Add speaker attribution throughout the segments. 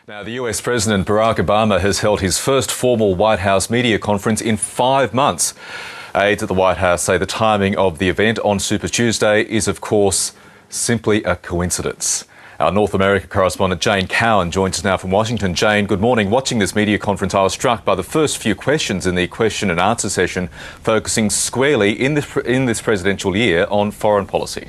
Speaker 1: Now, the US President Barack Obama has held his first formal White House media conference in 5 months. Aides at the White House say the timing of the event on Super Tuesday is, of course, simply a coincidence. Our North America correspondent Jane Cowan joins us now from Washington. Jane, good morning. Watching this media conference, I was struck by the first few questions in the question and answer session, focusing squarely in this presidential year on foreign policy.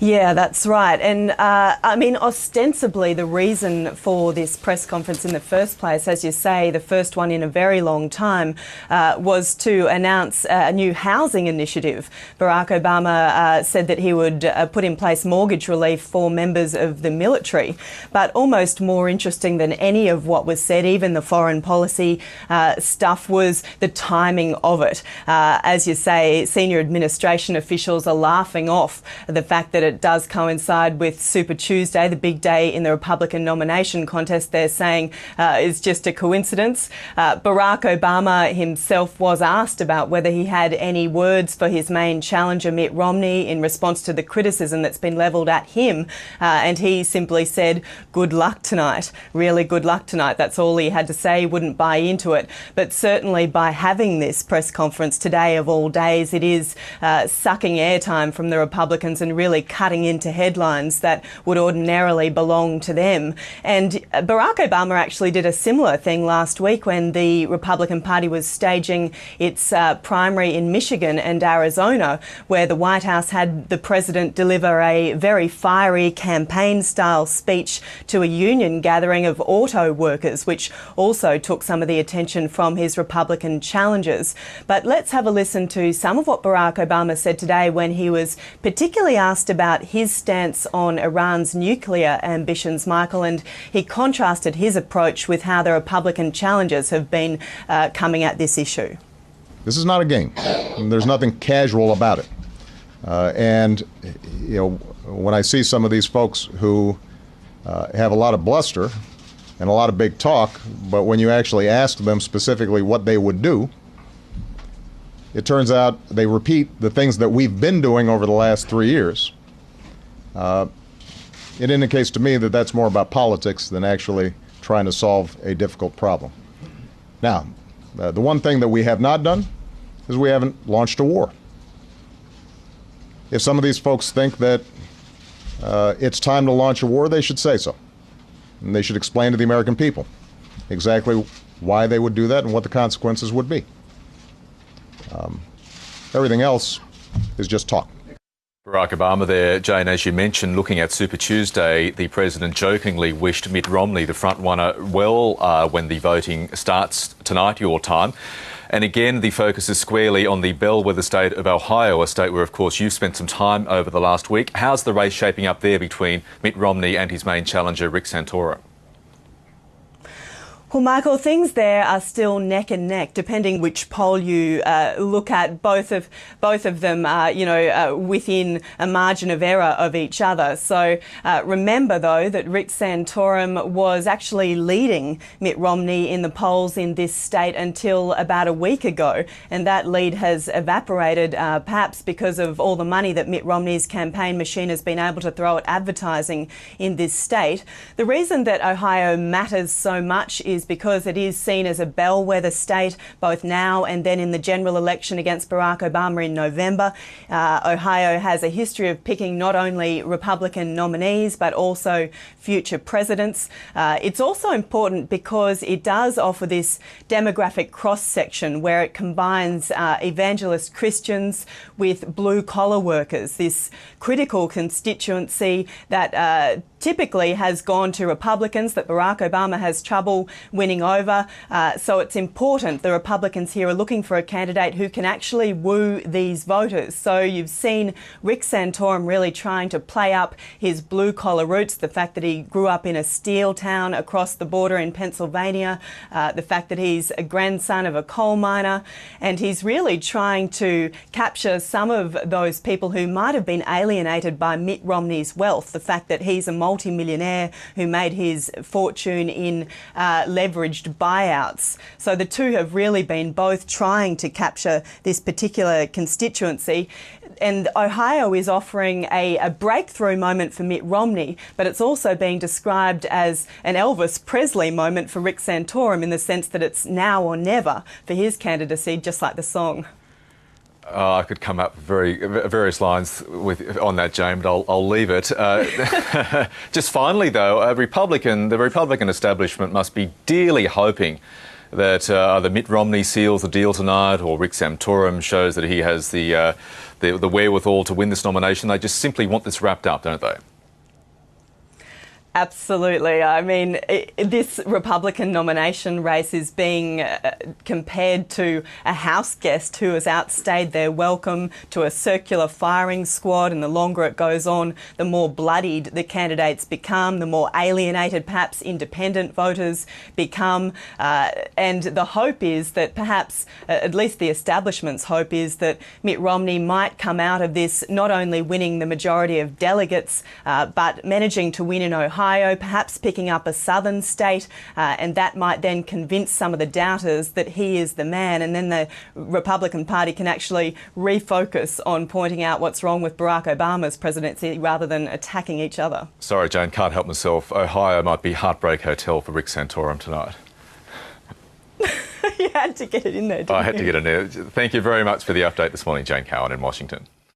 Speaker 2: Yeah, that's right. And I mean, ostensibly, the reason for this press conference in the first place, as you say, the first one in a very long time, was to announce a new housing initiative. Barack Obama said that he would put in place mortgage relief for members of the military. But almost more interesting than any of what was said, even the foreign policy stuff, was the timing of it. As you say, senior administration officials are laughing off the fact that it does coincide with Super Tuesday, the big day in the Republican nomination contest. They're saying is just a coincidence. Barack Obama himself was asked about whether he had any words for his main challenger, Mitt Romney, in response to the criticism that's been levelled at him. And he simply said, "Good luck tonight." Really good luck tonight. That's all he had to say. He wouldn't buy into it. But certainly by having this press conference today of all days, it is sucking airtime from the Republicans and really cutting into headlines that would ordinarily belong to them. And Barack Obama actually did a similar thing last week when the Republican Party was staging its primary in Michigan and Arizona, where the White House had the president deliver a very fiery campaign-style speech to a union gathering of auto workers, which also took some of the attention from his Republican challengers. But let's have a listen to some of what Barack Obama said today when he was particularly asked about his stance on Iran's nuclear ambitions, Michael, and he contrasted his approach with how the Republican challengers have been coming at this issue.
Speaker 3: This is not a game. There's nothing casual about it. And, you know, when I see some of these folks who have a lot of bluster and a lot of big talk, but when you actually ask them specifically what they would do, it turns out they repeat the things that we've been doing over the last 3 years. It indicates to me that that's more about politics than actually trying to solve a difficult problem. Now, the one thing that we have not done is we haven't launched a war. If some of these folks think that it's time to launch a war, they should say so. And they should explain to the American people exactly why they would do that and what the consequences would be. Everything else is just talk.
Speaker 1: Barack Obama there, Jane, as you mentioned, looking at Super Tuesday, the president jokingly wished Mitt Romney, the front runner, well when the voting starts tonight, your time. And again, the focus is squarely on the bellwether state of Ohio, a state where, of course, you've spent some time over the last week. How's the race shaping up there between Mitt Romney and his main challenger, Rick Santorum?
Speaker 2: Well, Michael, things there are still neck and neck, depending which poll you look at. Both of them are, within a margin of error of each other. So remember, though, that Rick Santorum was actually leading Mitt Romney in the polls in this state until about a week ago. And that lead has evaporated, perhaps because of all the money that Mitt Romney's campaign machine has been able to throw at advertising in this state. The reason that Ohio matters so much is because it is seen as a bellwether state, both now and then in the general election against Barack Obama in November. Ohio has a history of picking not only Republican nominees, but also future presidents. It's also important because it does offer this demographic cross-section where it combines evangelist Christians with blue-collar workers, this critical constituency that typically has gone to Republicans that Barack Obama has trouble winning over. So it's important. The Republicans here are looking for a candidate who can actually woo these voters. So you've seen Rick Santorum really trying to play up his blue-collar roots, the fact that he grew up in a steel town across the border in Pennsylvania, the fact that he's a grandson of a coal miner, and he's really trying to capture some of those people who might have been alienated by Mitt Romney's wealth, the fact that he's a multi-millionaire who made his fortune in leveraged buyouts. So the two have really been both trying to capture this particular constituency. And Ohio is offering a breakthrough moment for Mitt Romney, but it's also being described as an Elvis Presley moment for Rick Santorum, in the sense that it's now or never for his candidacy, just like the song.
Speaker 1: I could come up with various lines on that, Jane, but I'll leave it. Just finally, though, the Republican establishment must be dearly hoping that either Mitt Romney seals the deal tonight, or Rick Santorum shows that he has the wherewithal to win this nomination. They just simply want this wrapped up, don't they?
Speaker 2: Absolutely. I mean, this Republican nomination race is being compared to a house guest who has outstayed their welcome, to a circular firing squad, and the longer it goes on, the more bloodied the candidates become, the more alienated perhaps independent voters become. And the hope is that perhaps, at least the establishment's hope is that Mitt Romney might come out of this not only winning the majority of delegates, but managing to win in Ohio, perhaps picking up a southern state, and that might then convince some of the doubters that he is the man, and then the Republican Party can actually refocus on pointing out what's wrong with Barack Obama's presidency rather than attacking each other.
Speaker 1: Sorry, Jane, can't help myself. Ohio might be Heartbreak Hotel for Rick Santorum tonight.
Speaker 2: You had to get it in there, didn't you?
Speaker 1: I had to get in there. Thank you very much for the update this morning, Jane Cowan in Washington.